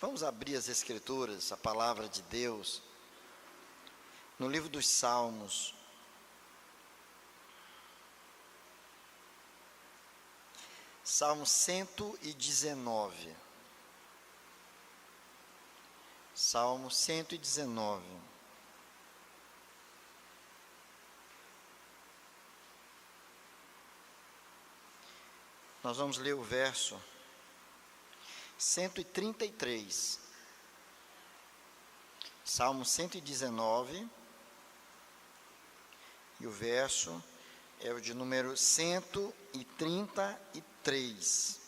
Vamos abrir as Escrituras, a palavra de Deus, no livro dos Salmos. Salmo 119. Salmo 119. Nós vamos ler o verso 133. Salmo 119. E o verso é o de número 133.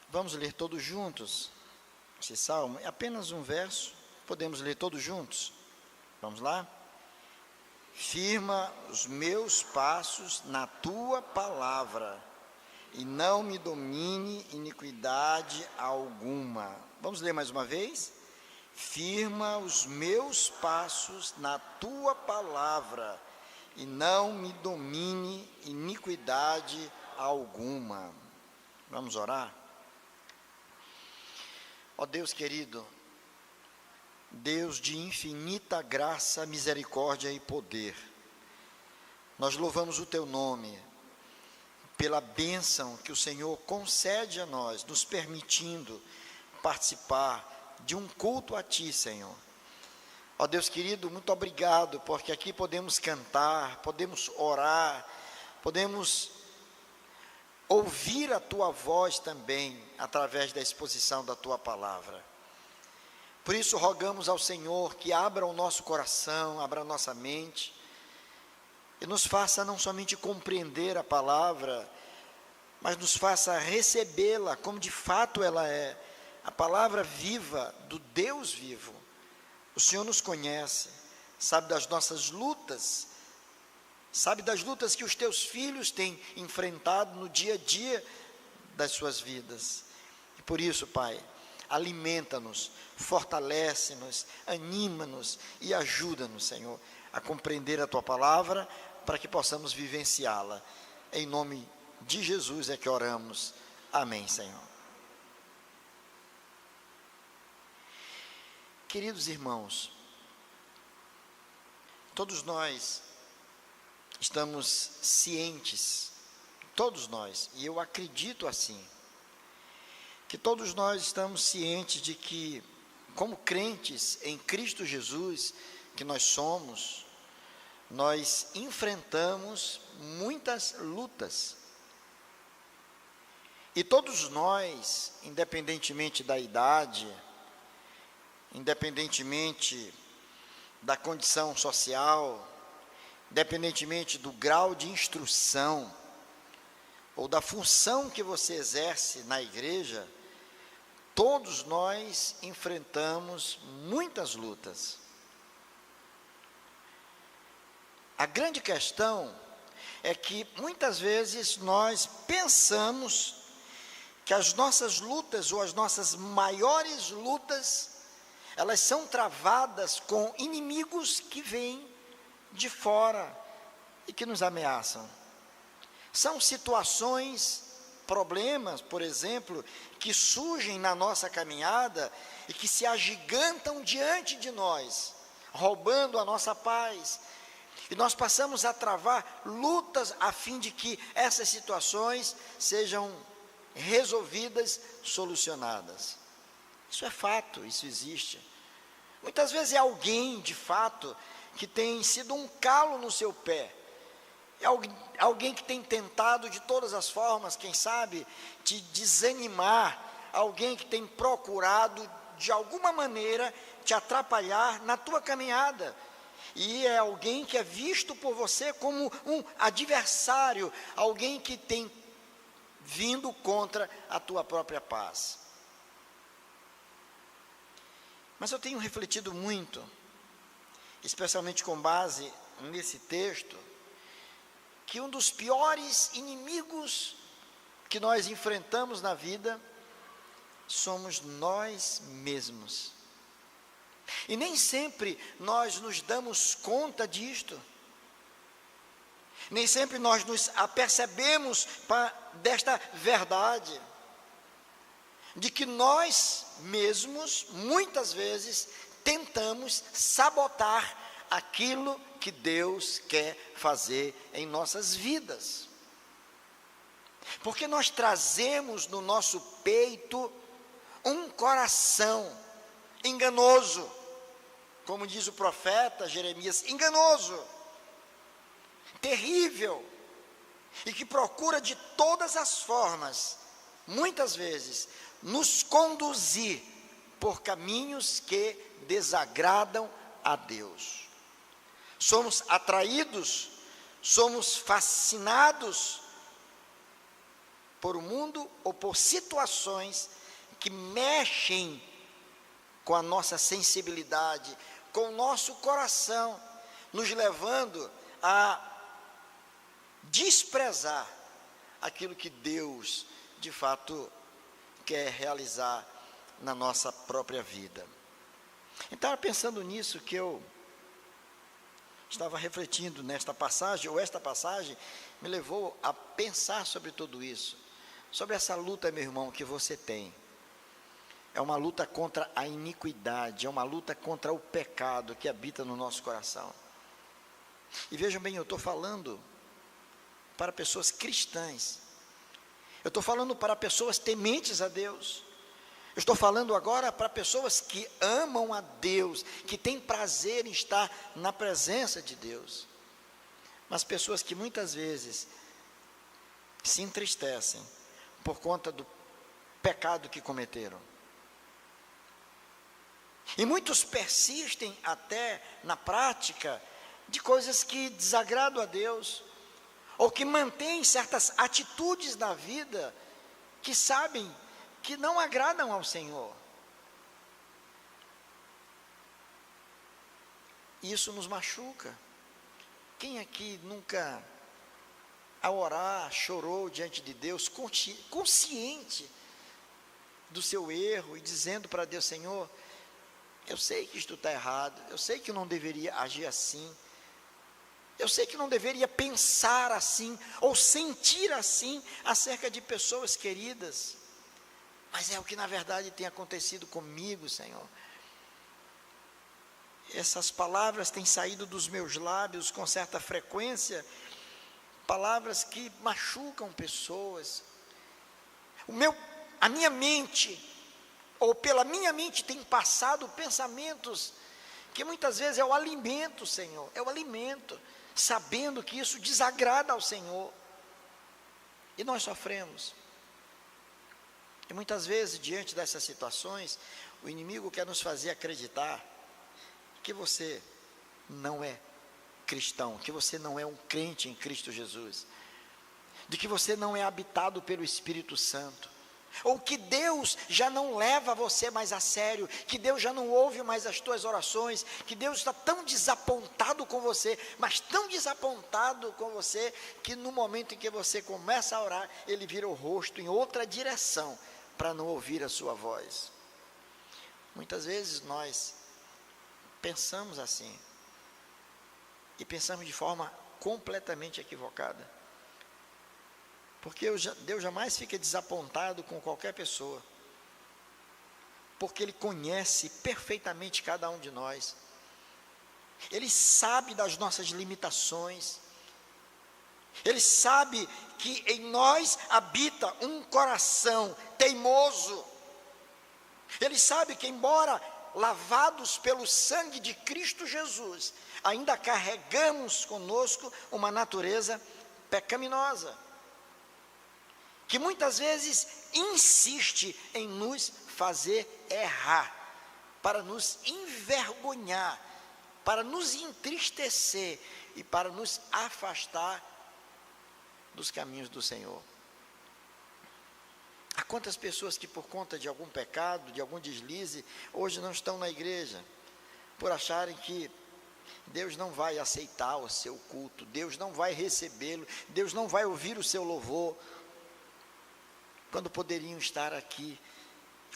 Vamos ler todos juntos esse salmo? É apenas um verso, podemos ler todos juntos? Vamos lá? Firma os meus passos na tua palavra, e não me domine iniquidade alguma. Vamos ler mais uma vez? Firma os meus passos na tua palavra, e não me domine iniquidade alguma. Vamos orar? Ó Deus querido, Deus de infinita graça, misericórdia e poder, nós louvamos o teu nome pela bênção que o Senhor concede a nós, nos permitindo participar de um culto a ti, Senhor. Ó Deus querido, muito obrigado, porque aqui podemos cantar, podemos orar, podemos ouvir a tua voz também, através da exposição da tua palavra. Por isso rogamos ao Senhor que abra o nosso coração, abra a nossa mente, e nos faça não somente compreender a palavra, mas nos faça recebê-la como de fato ela é, a palavra viva do Deus vivo. O Senhor nos conhece, sabe das nossas lutas, sabe das lutas que os teus filhos têm enfrentado no dia a dia das suas vidas. E por isso, Pai, alimenta-nos, fortalece-nos, anima-nos e ajuda-nos, Senhor, a compreender a tua palavra, para que possamos vivenciá-la. Em nome de Jesus é que oramos. Amém, Senhor. Queridos irmãos, todos nós estamos cientes, todos nós, e eu acredito assim, que todos nós estamos cientes de que, como crentes em Cristo Jesus, que nós somos, nós enfrentamos muitas lutas. E todos nós, independentemente da idade, independentemente da condição social, independentemente do grau de instrução, ou da função que você exerce na igreja, todos nós enfrentamos muitas lutas. A grande questão é que muitas vezes nós pensamos que as nossas lutas ou as nossas maiores lutas, elas são travadas com inimigos que vêm de fora e que nos ameaçam. São situações, problemas, por exemplo, que surgem na nossa caminhada e que se agigantam diante de nós, roubando a nossa paz. E nós passamos a travar lutas a fim de que essas situações sejam resolvidas, solucionadas. Isso é fato, isso existe. Muitas vezes é alguém, de fato, que tem sido um calo no seu pé. É alguém que tem tentado de todas as formas, quem sabe, te desanimar. Alguém que tem procurado, de alguma maneira, te atrapalhar na tua caminhada. E é alguém que é visto por você como um adversário, alguém que tem vindo contra a tua própria paz. Mas eu tenho refletido muito, especialmente com base nesse texto, que um dos piores inimigos que nós enfrentamos na vida somos nós mesmos. E nem sempre nós nos damos conta disto. Nem sempre nós nos apercebemos desta verdade, de que nós mesmos, muitas vezes, tentamos sabotar aquilo que Deus quer fazer em nossas vidas. Porque nós trazemos no nosso peito um coração enganoso, como diz o profeta Jeremias, enganoso, terrível, e que procura de todas as formas, muitas vezes, nos conduzir por caminhos que desagradam a Deus. Somos atraídos, somos fascinados por um mundo ou por situações que mexem com a nossa sensibilidade, com o nosso coração, nos levando a desprezar aquilo que Deus, de fato, quer realizar na nossa própria vida. Então, pensando nisso, que eu estava refletindo nesta passagem, ou esta passagem me levou a pensar sobre tudo isso, sobre essa luta, meu irmão, que você tem. É uma luta contra a iniquidade, é uma luta contra o pecado que habita no nosso coração. E vejam bem, eu estou falando para pessoas cristãs, eu estou falando para pessoas tementes a Deus, eu estou falando agora para pessoas que amam a Deus, que têm prazer em estar na presença de Deus, mas pessoas que muitas vezes se entristecem por conta do pecado que cometeram. E muitos persistem até na prática de coisas que desagradam a Deus, ou que mantêm certas atitudes na vida que sabem que não agradam ao Senhor. Isso nos machuca. Quem aqui nunca, ao orar, chorou diante de Deus, consciente do seu erro e dizendo para Deus: Senhor, eu sei que isto está errado, eu sei que eu não deveria agir assim, eu sei que não deveria pensar assim, ou sentir assim, acerca de pessoas queridas, mas é o que na verdade tem acontecido comigo, Senhor. Essas palavras têm saído dos meus lábios com certa frequência, palavras que machucam pessoas. A minha mente, ou pela minha mente tem passado pensamentos que muitas vezes é o alimento, Senhor, é o alimento, sabendo que isso desagrada ao Senhor, e nós sofremos. E muitas vezes, diante dessas situações, o inimigo quer nos fazer acreditar que você não é cristão, que você não é um crente em Cristo Jesus, de que você não é habitado pelo Espírito Santo, ou que Deus já não leva você mais a sério, que Deus já não ouve mais as tuas orações, que Deus está tão desapontado com você, mas tão desapontado com você, que no momento em que você começa a orar, Ele vira o rosto em outra direção, para não ouvir a sua voz. Muitas vezes nós pensamos assim, e pensamos de forma completamente equivocada, porque Deus jamais fica desapontado com qualquer pessoa, porque Ele conhece perfeitamente cada um de nós, Ele sabe das nossas limitações, Ele sabe que em nós habita um coração teimoso, Ele sabe que, embora lavados pelo sangue de Cristo Jesus, ainda carregamos conosco uma natureza pecaminosa, que muitas vezes insiste em nos fazer errar, para nos envergonhar, para nos entristecer e para nos afastar dos caminhos do Senhor. Há quantas pessoas que, por conta de algum pecado, de algum deslize, hoje não estão na igreja, por acharem que Deus não vai aceitar o seu culto, Deus não vai recebê-lo, Deus não vai ouvir o seu louvor, quando poderiam estar aqui,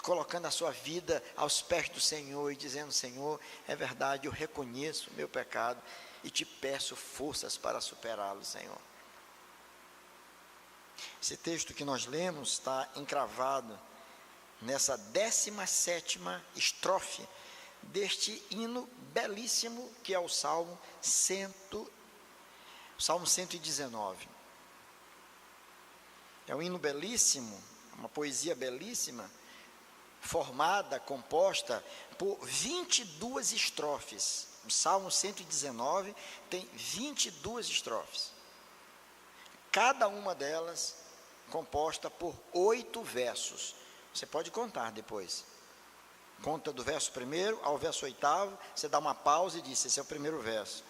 colocando a sua vida aos pés do Senhor e dizendo: Senhor, é verdade, eu reconheço o meu pecado, e te peço forças para superá-lo, Senhor. Esse texto que nós lemos está encravado nessa 17ª estrofe deste hino belíssimo que é o Salmo 119. É um hino belíssimo, uma poesia belíssima, composta por 22 estrofes. O Salmo 119 tem 22 estrofes. Cada uma delas composta por 8 versos. Você pode contar depois. Conta do verso 1º ao verso 8º, você dá uma pausa e diz, esse é o primeiro verso.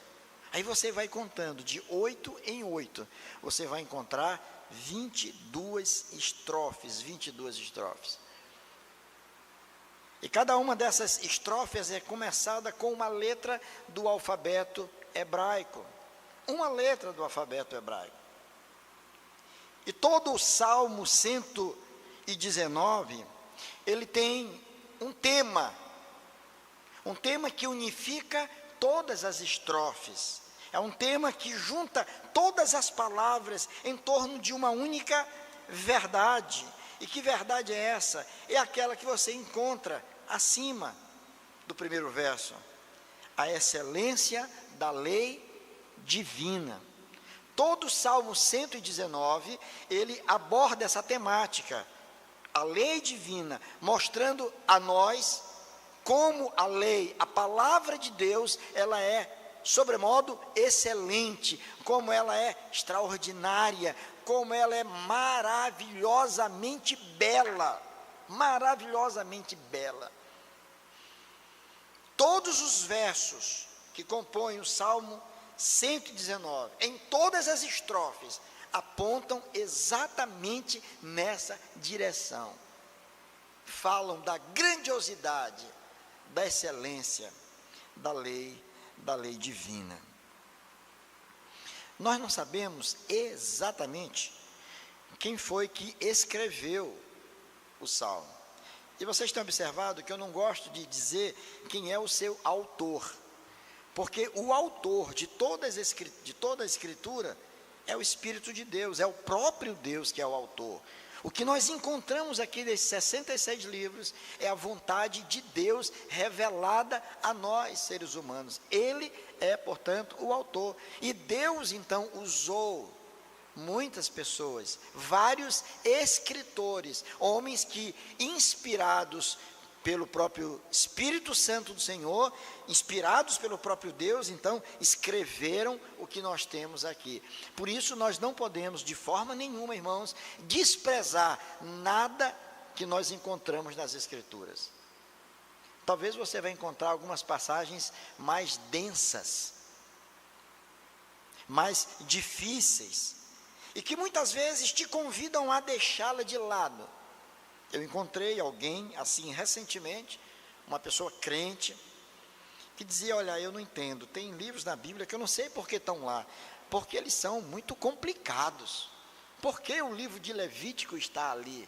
Aí você vai contando de 8 em 8, você vai encontrar 22 estrofes, 22 estrofes. E cada uma dessas estrofes é começada com uma letra do alfabeto hebraico. Uma letra do alfabeto hebraico. E todo o Salmo 119, ele tem um tema que unifica todas as estrofes. É um tema que junta todas as palavras em torno de uma única verdade. E que verdade é essa? É aquela que você encontra acima do primeiro verso. A excelência da lei divina. Todo o Salmo 119, ele aborda essa temática. A lei divina, mostrando a nós como a lei, a palavra de Deus, ela é sobremodo excelente, como ela é extraordinária, como ela é maravilhosamente bela, maravilhosamente bela. Todos os versos que compõem o Salmo 119, em todas as estrofes, apontam exatamente nessa direção. Falam da grandiosidade, da excelência da lei divina. Nós não sabemos exatamente quem foi que escreveu o Salmo. E vocês têm observado que eu não gosto de dizer quem é o seu autor, porque o autor de toda a Escritura é o Espírito de Deus, é o próprio Deus que é o autor. O que nós encontramos aqui nesses 66 livros é a vontade de Deus revelada a nós, seres humanos. Ele é, portanto, o autor. E Deus, então, usou muitas pessoas, vários escritores, homens que, inspirados pelo próprio Espírito Santo do Senhor, inspirados pelo próprio Deus, então, escreveram o que nós temos aqui. Por isso, nós não podemos, de forma nenhuma, irmãos, desprezar nada que nós encontramos nas Escrituras. Talvez você vai encontrar algumas passagens mais densas, mais difíceis, e que muitas vezes te convidam a deixá-la de lado. Eu encontrei alguém assim recentemente, uma pessoa crente, que dizia, olha, eu não entendo, tem livros na Bíblia que eu não sei por que estão lá, porque eles são muito complicados. Por que o livro de Levítico está ali?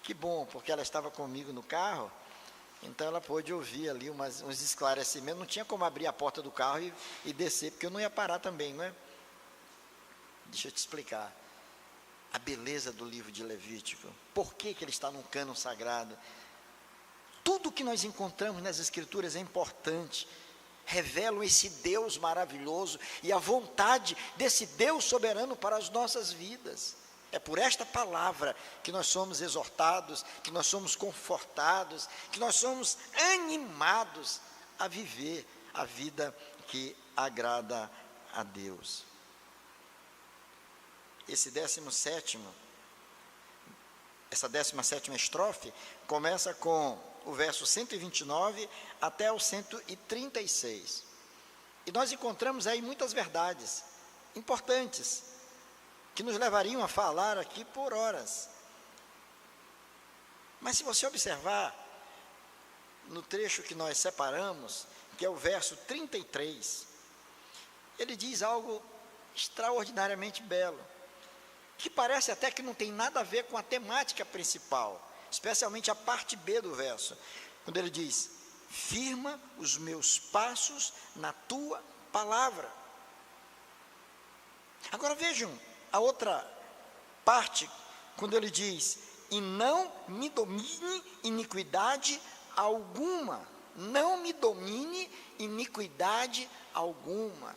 Que bom, porque ela estava comigo no carro, então ela pôde ouvir ali uns esclarecimentos, não tinha como abrir a porta do carro e descer, porque eu não ia parar também, não é? Deixa eu te explicar. A beleza do livro de Levítico, por que ele está no cânon sagrado. Tudo que nós encontramos nas Escrituras é importante, revelam esse Deus maravilhoso e a vontade desse Deus soberano para as nossas vidas. É por esta palavra que nós somos exortados, que nós somos confortados, que nós somos animados a viver a vida que agrada a Deus. Essa 17ª estrofe começa com o verso 129 até o 136. E nós encontramos aí muitas verdades importantes, que nos levariam a falar aqui por horas. Mas se você observar, no trecho que nós separamos, que é o verso 33, ele diz algo extraordinariamente belo, que parece até que não tem nada a ver com a temática principal, especialmente a parte B do verso, quando ele diz, firma os meus passos na tua palavra. Agora vejam a outra parte, quando ele diz: e não me domine iniquidade alguma. Não me domine iniquidade alguma.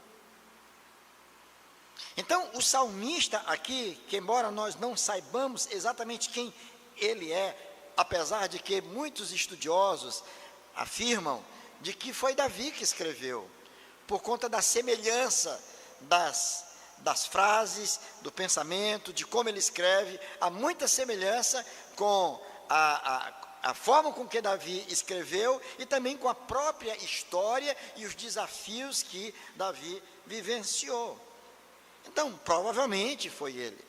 Então, o salmista aqui, que embora nós não saibamos exatamente quem ele é, apesar de que muitos estudiosos afirmam de que foi Davi que escreveu, por conta da semelhança das frases, do pensamento, de como ele escreve, há muita semelhança com a forma com que Davi escreveu e também com a própria história e os desafios que Davi vivenciou. Então, provavelmente foi ele.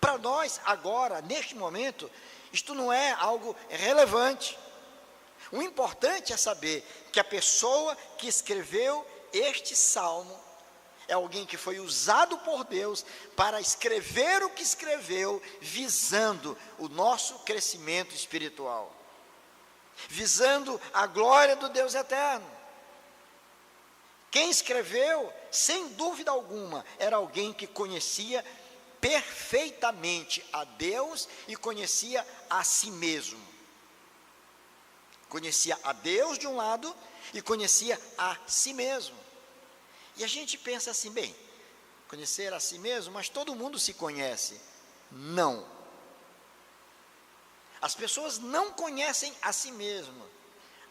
Para nós, agora, neste momento, isto não é algo relevante. O importante é saber que a pessoa que escreveu este salmo é alguém que foi usado por Deus para escrever o que escreveu, visando o nosso crescimento espiritual, visando a glória do Deus eterno. Quem escreveu, sem dúvida alguma, era alguém que conhecia perfeitamente a Deus e conhecia a si mesmo. Conhecia a Deus de um lado e conhecia a si mesmo. E a gente pensa assim, bem, conhecer a si mesmo, mas todo mundo se conhece. Não. As pessoas não conhecem a si mesmo,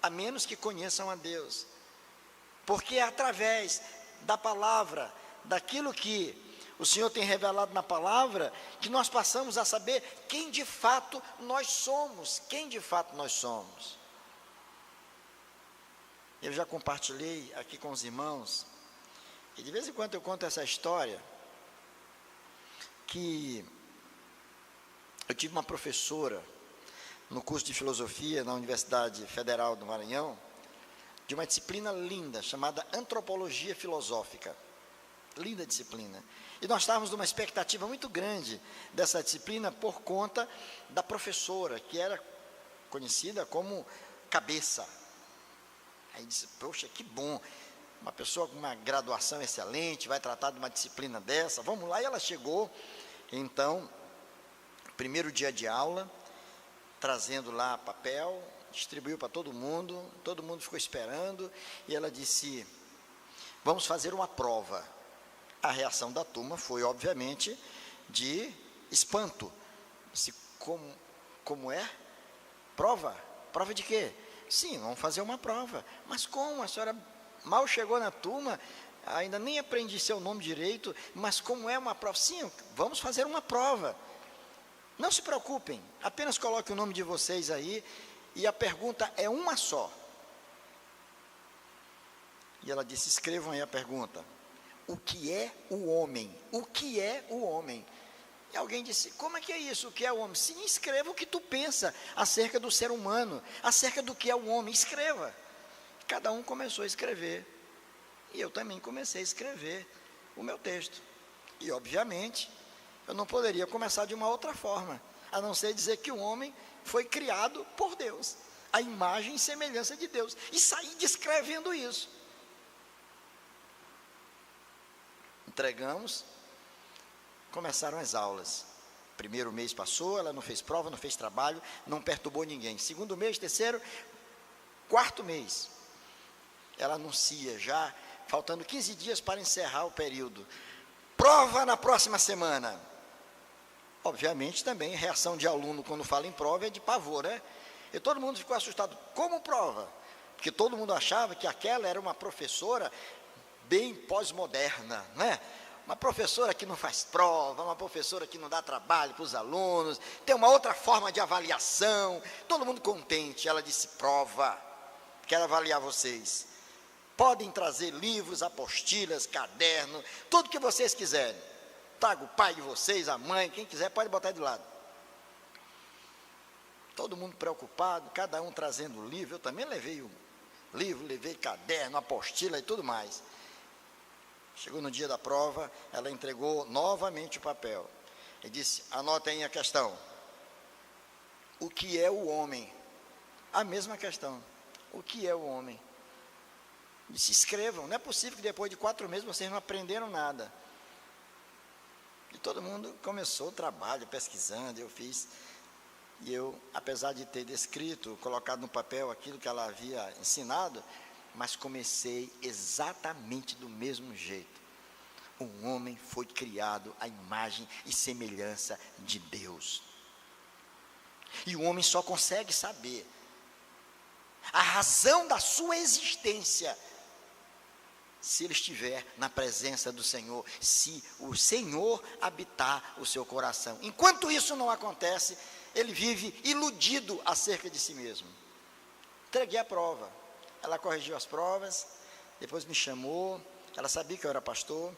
a menos que conheçam a Deus. Porque é através da palavra, daquilo que o Senhor tem revelado na palavra, que nós passamos a saber quem de fato nós somos, Eu já compartilhei aqui com os irmãos, e de vez em quando eu conto essa história, que eu tive uma professora no curso de filosofia na Universidade Federal do Maranhão, de uma disciplina linda, chamada Antropologia Filosófica. Linda disciplina. E nós estávamos numa expectativa muito grande dessa disciplina por conta da professora, que era conhecida como cabeça. Aí disse, poxa, que bom, uma pessoa com uma graduação excelente, vai tratar de uma disciplina dessa, vamos lá. E ela chegou, então, primeiro dia de aula, trazendo lá papel, distribuiu para todo mundo ficou esperando, e ela disse, vamos fazer uma prova. A reação da turma foi, obviamente, de espanto. Disse, como é? Prova? Prova de quê? Sim, vamos fazer uma prova. Mas como? A senhora mal chegou na turma, ainda nem aprendi seu nome direito, mas como é uma prova? Sim, vamos fazer uma prova. Não se preocupem, apenas coloque o nome de vocês aí, e a pergunta é uma só. E ela disse, escrevam aí a pergunta. O que é o homem? O que é o homem? E alguém disse, como é que é isso? O que é o homem? Sim, escreva o que tu pensa acerca do ser humano, acerca do que é o homem, escreva. Cada um começou a escrever. E eu também comecei a escrever o meu texto. E, obviamente, eu não poderia começar de uma outra forma, a não ser dizer que o homem foi criado por Deus, a imagem e semelhança de Deus, e saí descrevendo isso. Entregamos, começaram as aulas. Primeiro mês passou, ela não fez prova, não fez trabalho, não perturbou ninguém. Segundo mês, terceiro, quarto mês, ela anuncia já, faltando 15 dias para encerrar o período. Prova na próxima semana. Obviamente também, reação de aluno quando fala em prova é de pavor, né? E todo mundo ficou assustado. Como prova? Porque todo mundo achava que aquela era uma professora bem pós-moderna, né? Uma professora que não faz prova, uma professora que não dá trabalho para os alunos, tem uma outra forma de avaliação, todo mundo contente. Ela disse, prova, quero avaliar vocês. Podem trazer livros, apostilas, caderno, tudo que vocês quiserem. Traga o pai de vocês, a mãe, quem quiser pode botar de lado. Todo mundo preocupado, cada um trazendo o livro. Eu também levei o livro, levei caderno, apostila e tudo mais. Chegou no dia da prova, ela entregou novamente o papel e disse, anotem a questão. O que é o homem? A mesma questão. o que é o homem. Se escrevam, não é possível que depois de 4 meses vocês não aprenderam nada. E todo mundo começou o trabalho, pesquisando, eu fiz. E eu, apesar de ter descrito, colocado no papel aquilo que ela havia ensinado, mas comecei exatamente do mesmo jeito. O homem foi criado à imagem e semelhança de Deus. E o homem só consegue saber a razão da sua existência se ele estiver na presença do Senhor, se o Senhor habitar o seu coração. Enquanto isso não acontece, ele vive iludido acerca de si mesmo. Entreguei a prova, ela corrigiu as provas, depois me chamou, ela sabia que eu era pastor,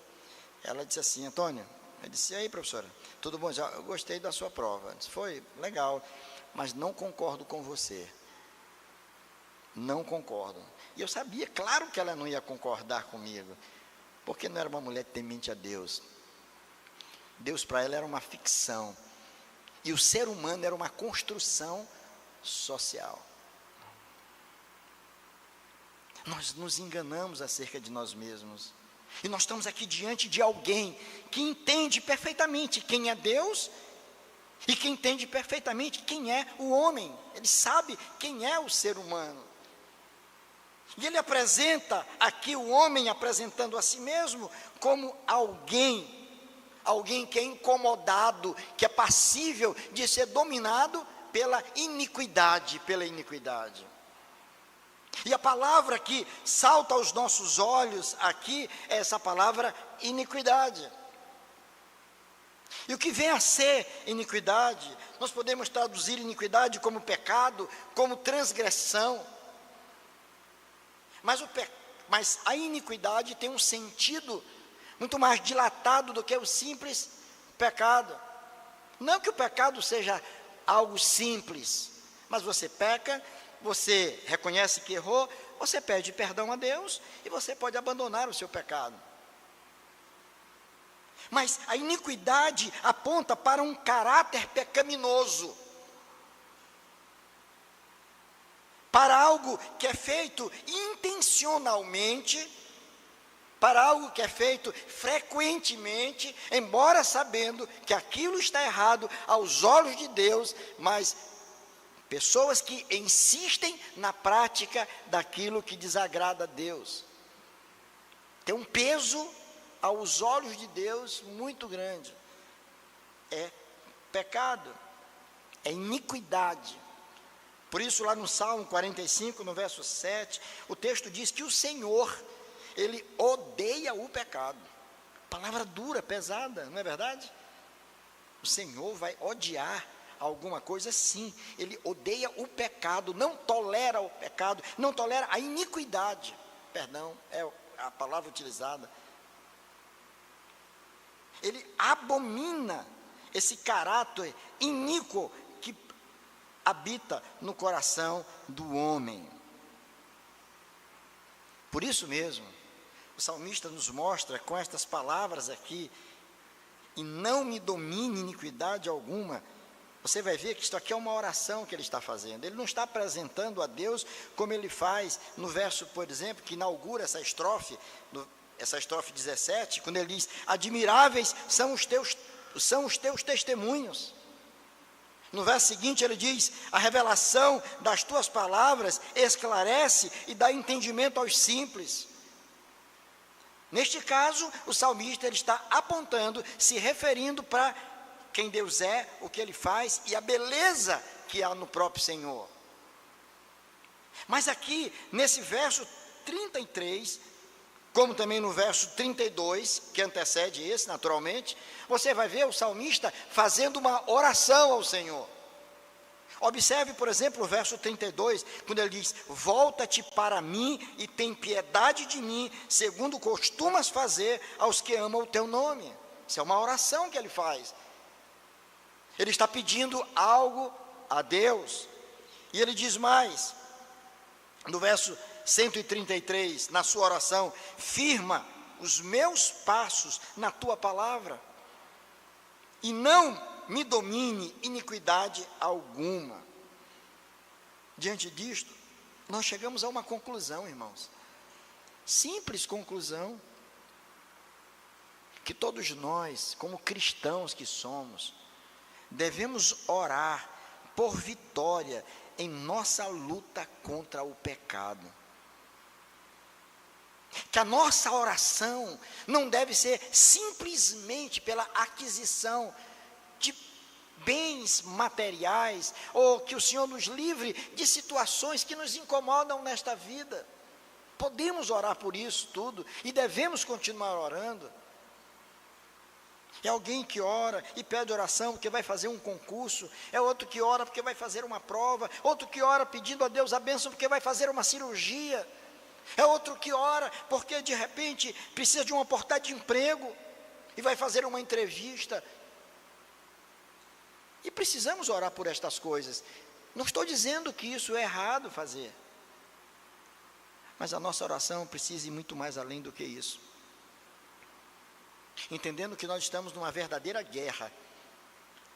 ela disse assim: Antônio, eu disse: e aí, professora, tudo bom? Eu gostei da sua prova. Disse: foi legal, mas não concordo com você. Não concordo. E eu sabia, claro que ela não ia concordar comigo, porque não era uma mulher temente a Deus. Deus para ela era uma ficção, e o ser humano era uma construção social. Nós nos enganamos acerca de nós mesmos, e nós estamos aqui diante de alguém que entende perfeitamente quem é Deus, e que entende perfeitamente quem é o homem. Ele sabe quem é o ser humano. E ele apresenta aqui o homem apresentando a si mesmo como alguém que é incomodado, que é passível de ser dominado pela iniquidade, E a palavra que salta aos nossos olhos aqui é essa palavra iniquidade. E o que vem a ser iniquidade? Nós podemos traduzir iniquidade como pecado, como transgressão. Mas a iniquidade tem um sentido muito mais dilatado do que o simples pecado. Não que o pecado seja algo simples, mas você peca, você reconhece que errou, você pede perdão a Deus e você pode abandonar o seu pecado. Mas a iniquidade aponta para um caráter pecaminoso, para algo que é feito intencionalmente, para algo que é feito frequentemente, embora sabendo que aquilo está errado aos olhos de Deus, mas pessoas que insistem na prática daquilo que desagrada a Deus. Tem um peso aos olhos de Deus muito grande. É pecado, é iniquidade. Por isso, lá no Salmo 45, no verso 7, o texto diz que o Senhor, Ele odeia o pecado. Palavra dura, pesada, não é verdade? O Senhor vai odiar alguma coisa, sim. Ele odeia o pecado, não tolera o pecado, não tolera a iniquidade. Perdão, é a palavra utilizada. Ele abomina esse caráter iníquo que habita no coração do homem. Por isso mesmo, o salmista nos mostra com estas palavras aqui: e não me domine iniquidade alguma. Você vai ver que isto aqui é uma oração que ele está fazendo. Ele não está apresentando a Deus como ele faz no verso, por exemplo, que inaugura essa estrofe 17, quando ele diz: admiráveis são os teus testemunhos. No verso seguinte ele diz: a revelação das tuas palavras esclarece e dá entendimento aos simples. Neste caso, o salmista ele está apontando, se referindo para quem Deus é, o que Ele faz e a beleza que há no próprio Senhor. Mas aqui, nesse verso 33, como também no verso 32, que antecede esse naturalmente, você vai ver o salmista fazendo uma oração ao Senhor. Observe, por exemplo, o verso 32, quando ele diz: volta-te para mim e tem piedade de mim, segundo costumas fazer aos que amam o teu nome. Isso é uma oração que ele faz. Ele está pedindo algo a Deus. E ele diz mais, no verso 133, na sua oração: firma os meus passos na tua palavra, e não me domine iniquidade alguma. Diante disto, nós chegamos a uma conclusão, irmãos. Simples conclusão. Que todos nós, como cristãos que somos, devemos orar por vitória em nossa luta contra o pecado. Que a nossa oração não deve ser simplesmente pela aquisição de bens materiais, ou que o Senhor nos livre de situações que nos incomodam nesta vida. Podemos orar por isso tudo e devemos continuar orando. É alguém que ora e pede oração porque vai fazer um concurso, é outro que ora porque vai fazer uma prova, outro que ora pedindo a Deus a bênção porque vai fazer uma cirurgia, é outro que ora porque de repente precisa de uma oportunidade de emprego e vai fazer uma entrevista. E precisamos orar por estas coisas. Não estou dizendo que isso é errado fazer, mas a nossa oração precisa ir muito mais além do que isso. Entendendo que nós estamos numa verdadeira guerra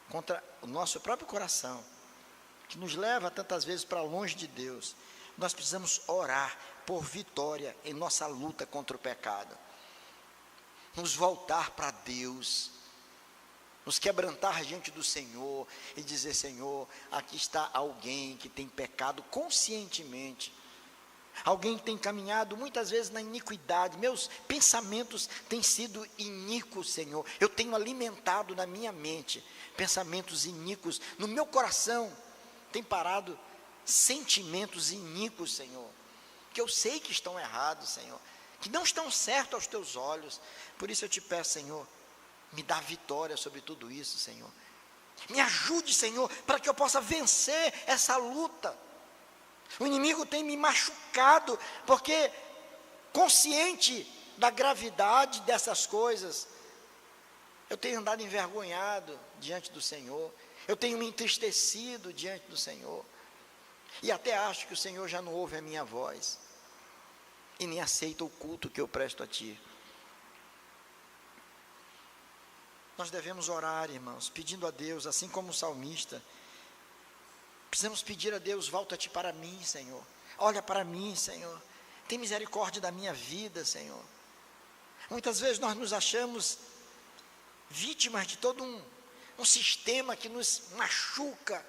contra o nosso próprio coração, que nos leva tantas vezes para longe de Deus. Nós precisamos orar por vitória em nossa luta contra o pecado, nos voltar para Deus, nos quebrantar diante do Senhor e dizer: Senhor, aqui está alguém que tem pecado conscientemente, alguém que tem caminhado muitas vezes na iniquidade, meus pensamentos têm sido iníquos, Senhor, eu tenho alimentado na minha mente pensamentos iníquos, no meu coração tem parado sentimentos iníquos, Senhor, que eu sei que estão errados, Senhor, que não estão certos aos teus olhos. Por isso eu te peço, Senhor, me dá vitória sobre tudo isso, Senhor, me ajude, Senhor, para que eu possa vencer essa luta. O inimigo tem me machucado, porque consciente da gravidade dessas coisas, eu tenho andado envergonhado diante do Senhor, eu tenho me entristecido diante do Senhor, e até acho que o Senhor já não ouve a minha voz, e nem aceita o culto que eu presto a Ti. Nós devemos orar, irmãos, pedindo a Deus, assim como o salmista. Precisamos pedir a Deus: volta-te para mim, Senhor, olha para mim, Senhor, tem misericórdia da minha vida, Senhor. Muitas vezes nós nos achamos vítimas de todo um sistema que nos machuca.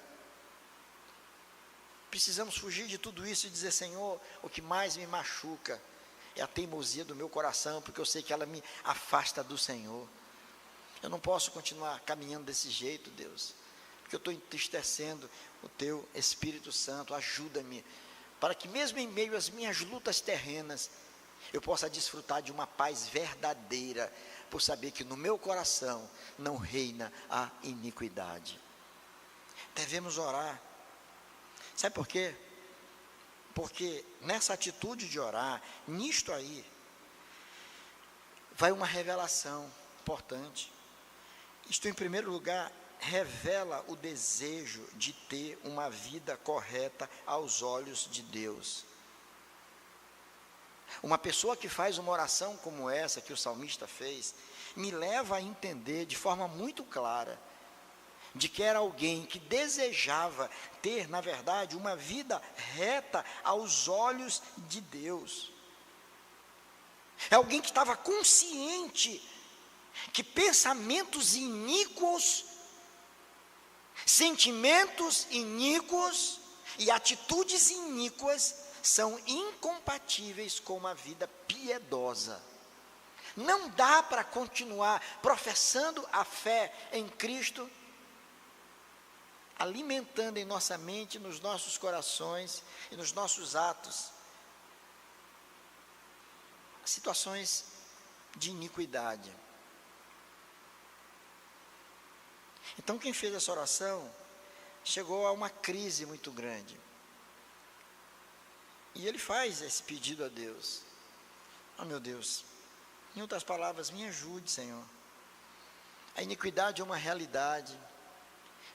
Precisamos fugir de tudo isso e dizer: Senhor, o que mais me machuca é a teimosia do meu coração, porque eu sei que ela me afasta do Senhor. Eu não posso continuar caminhando desse jeito, Deus, porque eu estou entristecendo o Teu Espírito Santo. Ajuda-me, para que mesmo em meio às minhas lutas terrenas, eu possa desfrutar de uma paz verdadeira, por saber que no meu coração não reina a iniquidade. Devemos orar. Sabe por quê? Porque nessa atitude de orar, nisto aí, vai uma revelação importante. Isto, em primeiro lugar, revela o desejo de ter uma vida correta aos olhos de Deus. Uma pessoa que faz uma oração como essa que o salmista fez, me leva a entender de forma muito clara, de que era alguém que desejava ter, na verdade, uma vida reta aos olhos de Deus. É alguém que estava consciente que pensamentos iníquos, sentimentos iníquos e atitudes iníquas são incompatíveis com uma vida piedosa. Não dá para continuar professando a fé em Cristo, alimentando em nossa mente, nos nossos corações e nos nossos atos situações de iniquidade. Então, quem fez essa oração chegou a uma crise muito grande. E ele faz esse pedido a Deus: oh meu Deus, em outras palavras, me ajude, Senhor. A iniquidade é uma realidade.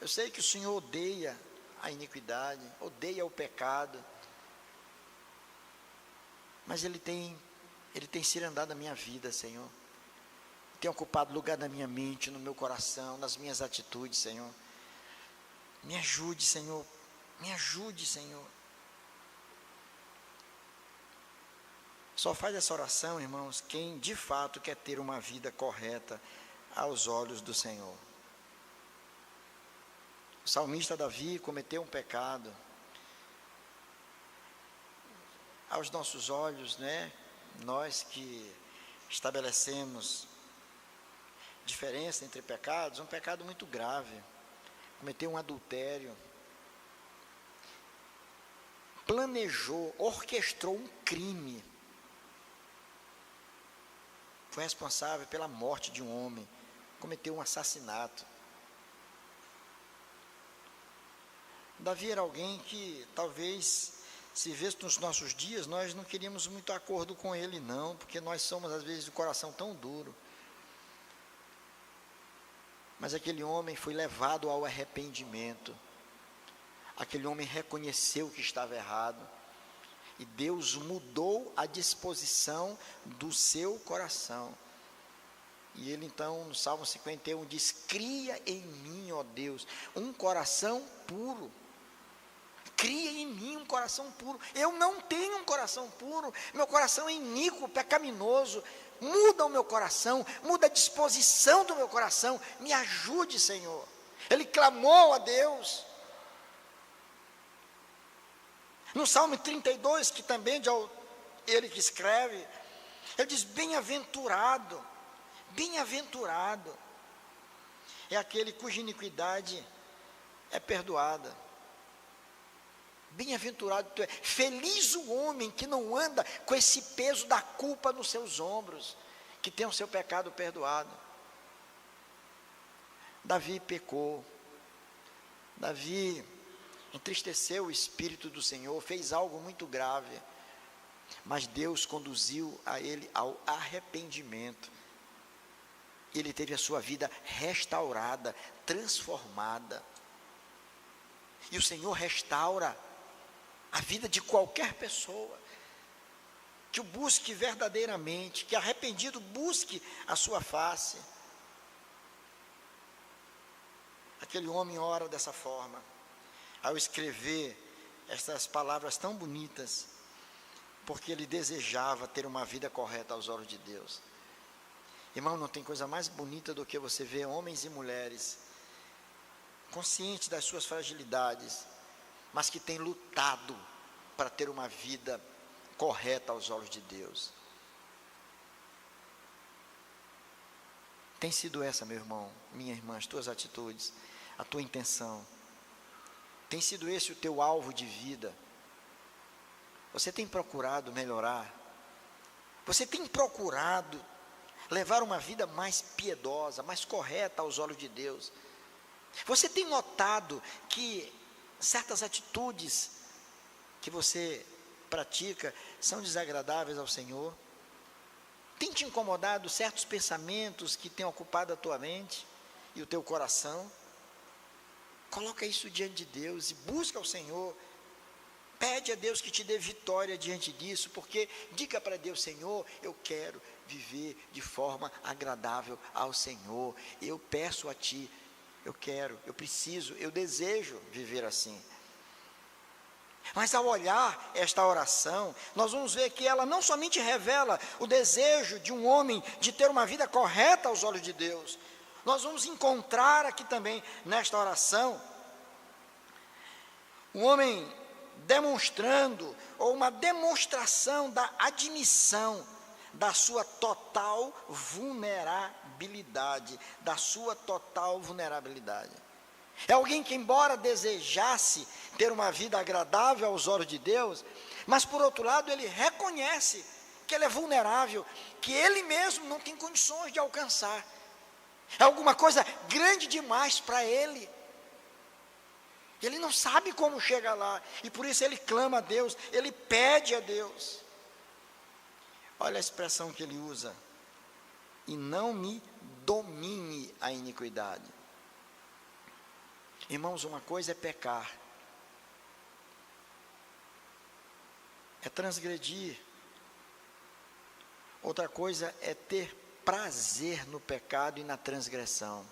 Eu sei que o Senhor odeia a iniquidade, odeia o pecado, mas Ele tem cirandado a minha vida, Senhor. Tem ocupado lugar na minha mente, no meu coração, nas minhas atitudes, Senhor. Me ajude, Senhor. Me ajude, Senhor. Só faz essa oração, irmãos, quem de fato quer ter uma vida correta aos olhos do Senhor. O salmista Davi cometeu um pecado. Aos nossos olhos, né? Nós que estabelecemos diferença entre pecados, um pecado muito grave. Cometeu um adultério. Planejou, orquestrou um crime. Foi responsável pela morte de um homem. Cometeu um assassinato. Davi era alguém que talvez, se visse nos nossos dias, nós não queríamos muito acordo com ele não, porque nós somos às vezes de coração tão duro. Mas aquele homem foi levado ao arrependimento. Aquele homem reconheceu que estava errado. E Deus mudou a disposição do seu coração. E ele então, no Salmo 51, diz: cria em mim, ó Deus, um coração puro. Cria em mim um coração puro. Eu não tenho um coração puro. Meu coração é iníquo, pecaminoso. Muda o meu coração, muda a disposição do meu coração. Me ajude, Senhor. Ele clamou a Deus. No Salmo 32, que também ele que escreve, ele diz: bem-aventurado é aquele cuja iniquidade é perdoada. Bem-aventurado tu é, feliz o homem que não anda com esse peso da culpa nos seus ombros, que tem o seu pecado perdoado. Davi pecou, Davi entristeceu o Espírito do Senhor, fez algo muito grave, mas Deus conduziu a ele ao arrependimento. Ele teve a sua vida restaurada, transformada. E o Senhor restaura a vida de qualquer pessoa que o busque verdadeiramente, que arrependido busque a sua face. Aquele homem ora dessa forma, ao escrever essas palavras tão bonitas, porque ele desejava ter uma vida correta aos olhos de Deus. Irmão, não tem coisa mais bonita do que você ver homens e mulheres conscientes das suas fragilidades, mas que têm lutado para ter uma vida correta aos olhos de Deus. Tem sido essa, meu irmão, minha irmã, as tuas atitudes, a tua intenção? Tem sido esse o teu alvo de vida? Você tem procurado melhorar? Você tem procurado levar uma vida mais piedosa, mais correta aos olhos de Deus? Você tem notado que certas atitudes que você pratica são desagradáveis ao Senhor? Tem te incomodado certos pensamentos que têm ocupado a tua mente e o teu coração? Coloca isso diante de Deus e busca ao Senhor. Pede a Deus que te dê vitória diante disso, porque diga para Deus: Senhor, eu quero viver de forma agradável ao Senhor. Eu peço a Ti, eu quero, eu preciso, eu desejo viver assim. Mas ao olhar esta oração, nós vamos ver que ela não somente revela o desejo de um homem de ter uma vida correta aos olhos de Deus. Nós vamos encontrar aqui também, nesta oração, um homem demonstrando, ou uma demonstração da admissão da sua total vulnerabilidade, É alguém que, embora desejasse ter uma vida agradável aos olhos de Deus, mas por outro lado ele reconhece que ele é vulnerável, que ele mesmo não tem condições de alcançar. É alguma coisa grande demais para ele. Ele não sabe como chega lá, e por isso ele clama a Deus, ele pede a Deus. Olha a expressão que ele usa: e não me domine a iniquidade. Irmãos, uma coisa é pecar, é transgredir. Outra coisa é ter prazer no pecado e na transgressão.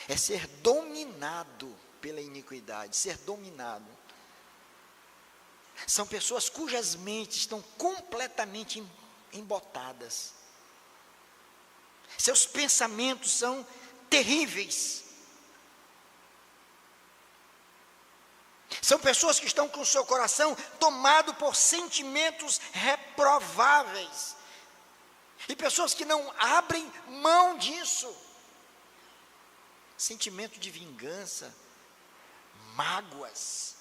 É ser dominado pela iniquidade, ser dominado. São pessoas cujas mentes estão completamente embotadas. Seus pensamentos são terríveis. São pessoas que estão com o seu coração tomado por sentimentos reprováveis. E pessoas que não abrem mão disso. Sentimento de vingança, mágoas.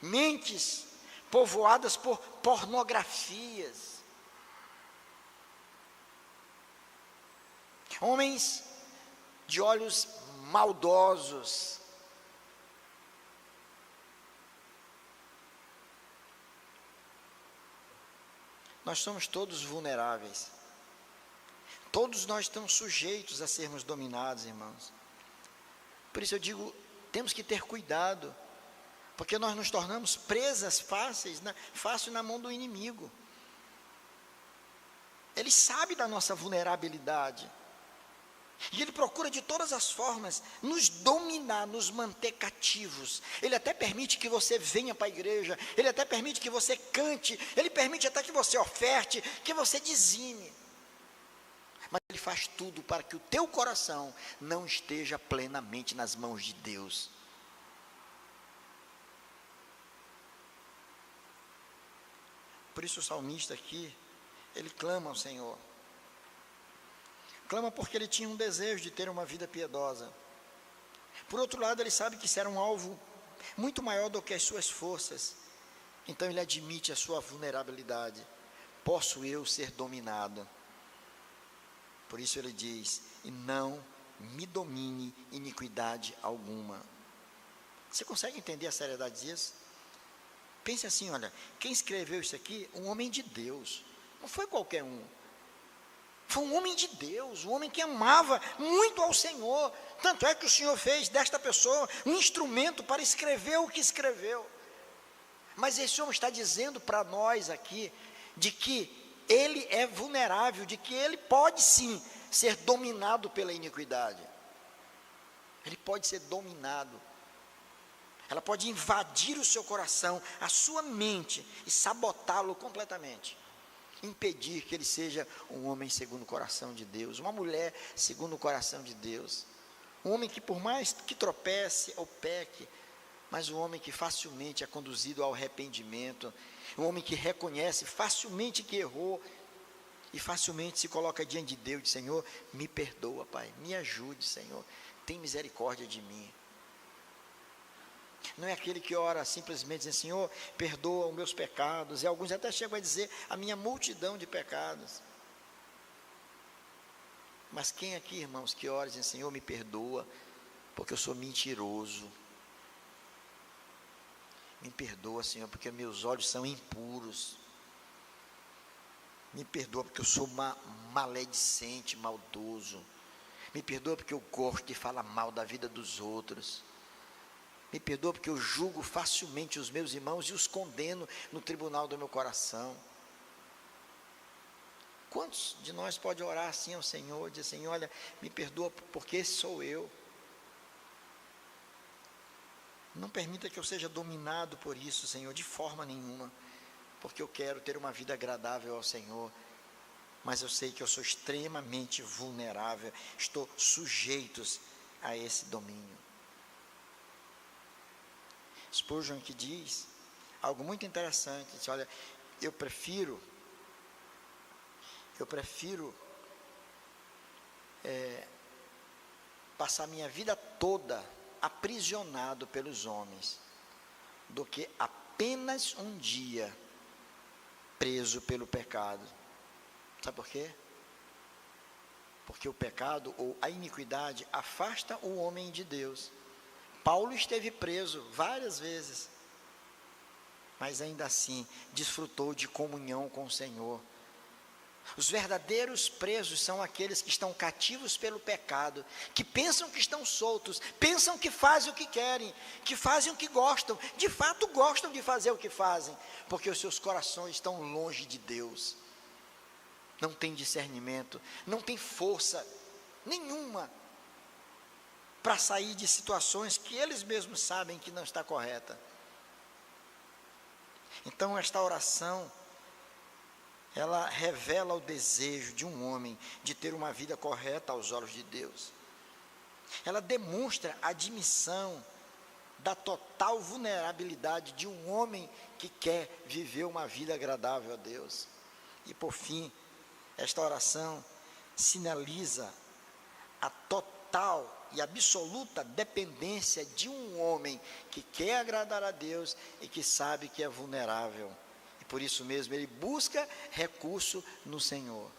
Mentes povoadas por pornografias. Homens de olhos maldosos. Nós somos todos vulneráveis. Todos nós estamos sujeitos a sermos dominados, irmãos. Por isso eu digo, temos que ter cuidado, porque nós nos tornamos presas fácil na mão do inimigo. Ele sabe da nossa vulnerabilidade. E ele procura de todas as formas nos dominar, nos manter cativos. Ele até permite que você venha para a igreja, ele até permite que você cante, ele permite até que você oferte, que você dizime. Mas ele faz tudo para que o teu coração não esteja plenamente nas mãos de Deus. Por isso o salmista aqui, ele clama ao Senhor. Clama porque ele tinha um desejo de ter uma vida piedosa. Por outro lado, ele sabe que isso era um alvo muito maior do que as suas forças. Então ele admite a sua vulnerabilidade. Posso eu ser dominado? Por isso ele diz, e não me domine iniquidade alguma. Você consegue entender a seriedade disso? Pense assim, olha, quem escreveu isso aqui? Um homem de Deus. Não foi qualquer um. Foi um homem de Deus, um homem que amava muito ao Senhor. Tanto é que o Senhor fez desta pessoa um instrumento para escrever o que escreveu. Mas esse homem está dizendo para nós aqui, de que ele é vulnerável, de que ele pode sim ser dominado pela iniquidade. Ele pode ser dominado. Ela pode invadir o seu coração, a sua mente e sabotá-lo completamente. Impedir que ele seja um homem segundo o coração de Deus, uma mulher segundo o coração de Deus, um homem que por mais que tropece ou peque, mas um homem que facilmente é conduzido ao arrependimento, um homem que reconhece facilmente que errou e facilmente se coloca diante de Deus e diz, Senhor, me perdoa, Pai, me ajude, Senhor, tem misericórdia de mim. Não é aquele que ora simplesmente dizendo, Senhor, perdoa os meus pecados, e alguns até chegam a dizer, a minha multidão de pecados. Mas quem aqui, irmãos, que ora e diz, Senhor, me perdoa, porque eu sou mentiroso. Me perdoa, Senhor, porque meus olhos são impuros. Me perdoa porque eu sou maledicente, maldoso. Me perdoa porque eu gosto de falar mal da vida dos outros. Me perdoa porque eu julgo facilmente os meus irmãos e os condeno no tribunal do meu coração. Quantos de nós pode orar assim ao Senhor, dizer, Senhor, olha, me perdoa porque esse sou eu. Não permita que eu seja dominado por isso, Senhor, de forma nenhuma, porque eu quero ter uma vida agradável ao Senhor, mas eu sei que eu sou extremamente vulnerável, estou sujeito a esse domínio. Spurgeon que diz algo muito interessante, diz, olha, eu prefiro passar minha vida toda aprisionado pelos homens, do que apenas um dia preso pelo pecado. Sabe por quê? Porque o pecado ou a iniquidade afasta o homem de Deus. Paulo esteve preso várias vezes, mas ainda assim desfrutou de comunhão com o Senhor. Os verdadeiros presos são aqueles que estão cativos pelo pecado, que pensam que estão soltos, pensam que fazem o que querem, que fazem o que gostam, de fato gostam de fazer o que fazem, porque os seus corações estão longe de Deus, não tem discernimento, não tem força nenhuma. para sair de situações que eles mesmos sabem que não está correta. Então esta oração, ela revela o desejo de um homem de ter uma vida correta aos olhos de Deus. Ela demonstra a admissão da total vulnerabilidade de um homem que quer viver uma vida agradável a Deus. E por fim, esta oração sinaliza a total e absoluta dependência de um homem que quer agradar a Deus e que sabe que é vulnerável. E por isso mesmo ele busca recurso no Senhor.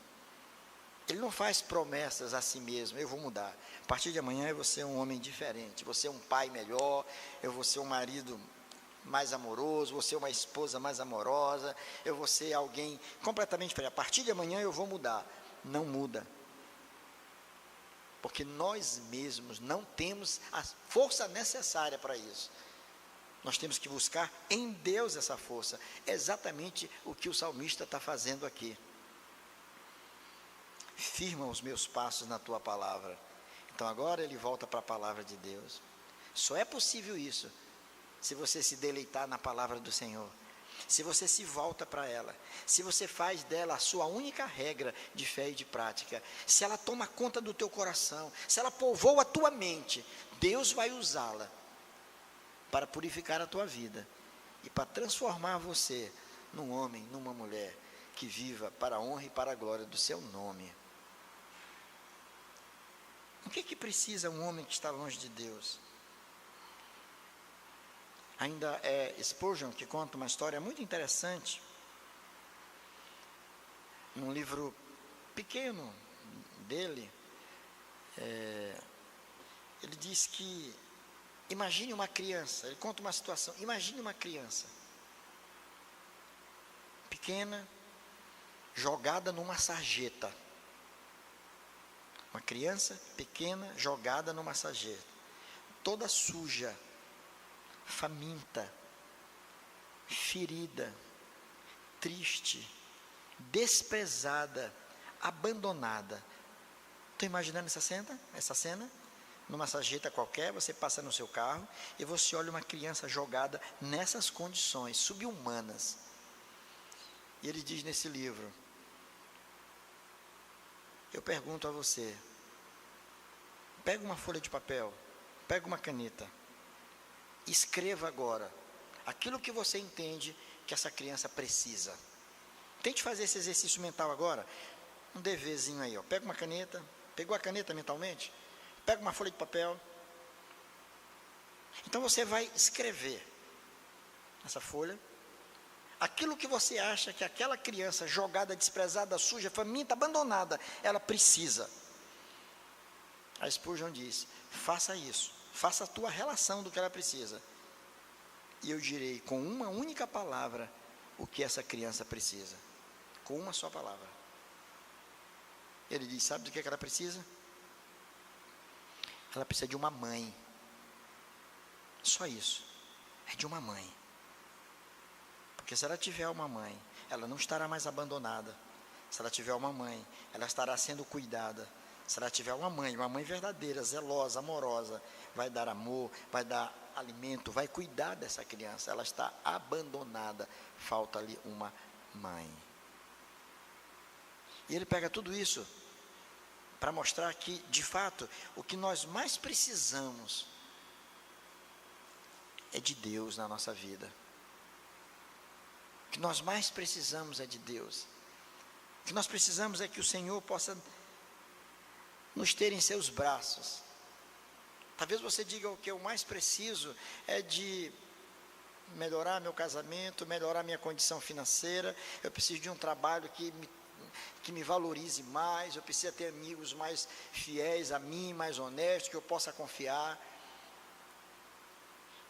Ele não faz promessas a si mesmo: eu vou mudar, a partir de amanhã eu vou ser um homem diferente, vou ser um pai melhor, eu vou ser um marido mais amoroso, vou ser uma esposa mais amorosa, eu vou ser alguém completamente diferente, a partir de amanhã eu vou mudar. Não muda, porque nós mesmos não temos a força necessária para isso. Nós temos que buscar em Deus essa força, exatamente o que o salmista está fazendo aqui. Firma os meus passos na tua palavra. Então agora ele volta para a palavra de Deus. Só é possível isso se você se deleitar na palavra do Senhor, se você se volta para ela, se você faz dela a sua única regra de fé e de prática, se ela toma conta do teu coração, se ela povoa a tua mente, Deus vai usá-la para purificar a tua vida e para transformar você num homem, numa mulher que viva para a honra e para a glória do seu nome. O que precisa um homem que está longe de Deus? Ainda é Spurgeon que conta uma história muito interessante, num livro pequeno dele. Ele diz que, imagine uma criança, ele conta uma situação, imagine uma criança pequena, jogada numa sarjeta. Uma criança pequena jogada numa sarjeta, toda suja, faminta, ferida, triste, desprezada, abandonada. Estou imaginando essa cena? Numa sarjeta qualquer, você passa no seu carro e você olha uma criança jogada nessas condições subhumanas. E ele diz nesse livro: eu pergunto a você, pega uma folha de papel, pega uma caneta, escreva agora aquilo que você entende que essa criança precisa. Tente fazer esse exercício mental agora, um deverzinho aí, pega uma caneta, pegou a caneta mentalmente? Pega uma folha de papel. Então você vai escrever nessa folha aquilo que você acha que aquela criança jogada, desprezada, suja, faminta, abandonada, ela precisa. A Spurgeon diz: faça isso, faça a tua relação do que ela precisa, e eu direi com uma única palavra o que essa criança precisa, com uma só palavra. Ele diz: sabe do que ela precisa? Ela precisa de uma mãe. Só isso, é de uma mãe. Porque se ela tiver uma mãe, ela não estará mais abandonada. Se ela tiver uma mãe, ela estará sendo cuidada. Se ela tiver uma mãe verdadeira, zelosa, amorosa, vai dar amor, vai dar alimento, vai cuidar dessa criança. Ela está abandonada, falta-lhe uma mãe. E ele pega tudo isso para mostrar que, de fato, o que nós mais precisamos é de Deus na nossa vida. O que nós mais precisamos é de Deus. O que nós precisamos é que o Senhor possa nos ter em seus braços. Talvez você diga: o que eu mais preciso é de melhorar meu casamento, melhorar minha condição financeira, eu preciso de um trabalho que me valorize mais, eu preciso ter amigos mais fiéis a mim, mais honestos, que eu possa confiar.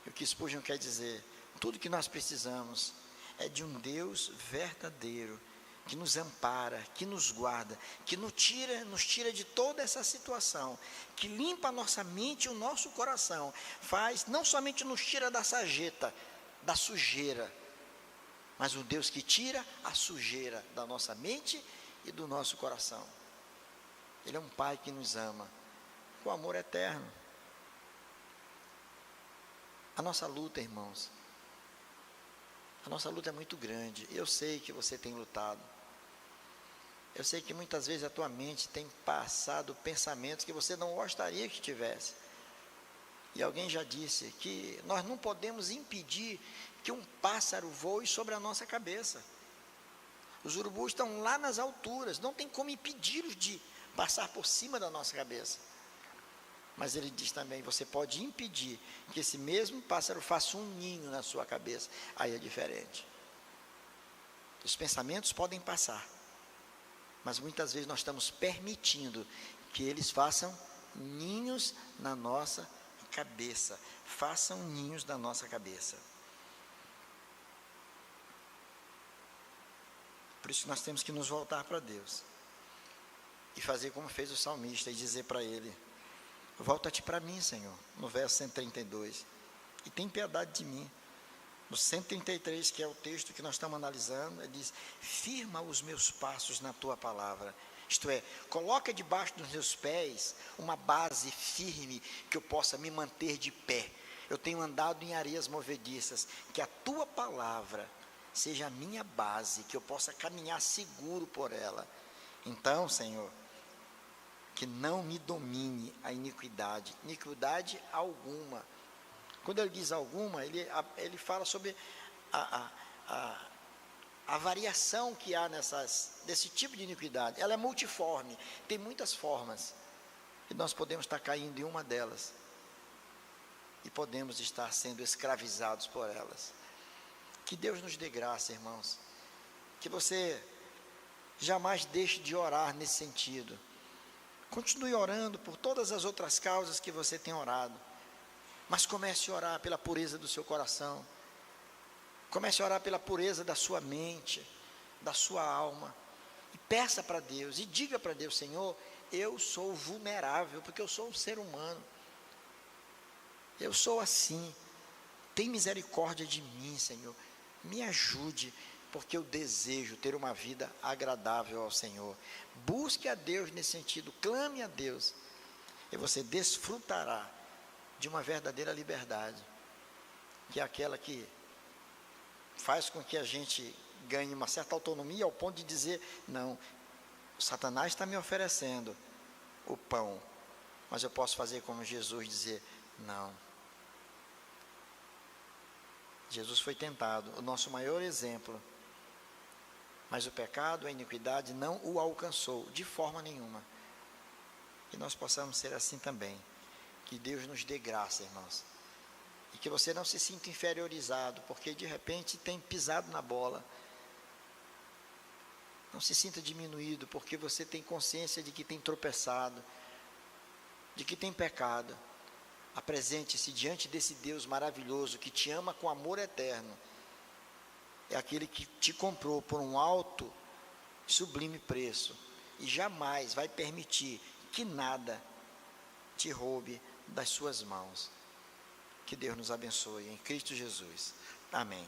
E o que Spurgeon quer dizer: tudo que nós precisamos é de um Deus verdadeiro, que nos ampara, que nos guarda, que nos tira de toda essa situação, que limpa a nossa mente e o nosso coração, não somente nos tira da sarjeta, da sujeira, mas um Deus que tira a sujeira da nossa mente e do nosso coração. Ele é um Pai que nos ama com amor eterno. A nossa luta, irmãos, a nossa luta é muito grande. Eu sei que você tem lutado. Eu sei que muitas vezes a tua mente tem passado pensamentos que você não gostaria que tivesse. E alguém já disse que nós não podemos impedir que um pássaro voe sobre a nossa cabeça. Os urubus estão lá nas alturas, não tem como impedi-los de passar por cima da nossa cabeça. Mas ele diz também, você pode impedir que esse mesmo pássaro faça um ninho na sua cabeça. Aí é diferente. Os pensamentos podem passar, mas muitas vezes nós estamos permitindo que eles façam ninhos na nossa cabeça. Façam ninhos na nossa cabeça. Por isso nós temos que nos voltar para Deus. E fazer como fez o salmista e dizer para ele, volta-te para mim, Senhor, no verso 132, e tem piedade de mim. No 133, que é o texto que nós estamos analisando, ele diz, firma os meus passos na tua palavra, isto é, coloca debaixo dos meus pés uma base firme, que eu possa me manter de pé. Eu tenho andado em areias movediças, que a tua palavra seja a minha base, que eu possa caminhar seguro por ela. Então, Senhor, que não me domine a iniquidade alguma. Quando ele diz alguma, ele fala sobre a variação que há desse tipo de iniquidade. Ela é multiforme, tem muitas formas, e nós podemos estar caindo em uma delas, e podemos estar sendo escravizados por elas. Que Deus nos dê graça, irmãos, que você jamais deixe de orar nesse sentido. Continue orando por todas as outras causas que você tem orado, mas comece a orar pela pureza do seu coração, comece a orar pela pureza da sua mente, da sua alma, e peça para Deus, e diga para Deus, Senhor, eu sou vulnerável, porque eu sou um ser humano, eu sou assim, tem misericórdia de mim, Senhor, me ajude, porque eu desejo ter uma vida agradável ao Senhor. Busque a Deus nesse sentido, clame a Deus, e você desfrutará de uma verdadeira liberdade, que é aquela que faz com que a gente ganhe uma certa autonomia ao ponto de dizer, não, o Satanás está me oferecendo o pão, mas eu posso fazer como Jesus, dizer, não. Jesus foi tentado, o nosso maior exemplo, mas o pecado, a iniquidade não o alcançou de forma nenhuma. Que nós possamos ser assim também. Que Deus nos dê graça, irmãos. E que você não se sinta inferiorizado, porque de repente tem pisado na bola. Não se sinta diminuído, porque você tem consciência de que tem tropeçado, de que tem pecado. Apresente-se diante desse Deus maravilhoso, que te ama com amor eterno. É aquele que te comprou por um alto, sublime preço, e jamais vai permitir que nada te roube das suas mãos. Que Deus nos abençoe, em Cristo Jesus. Amém.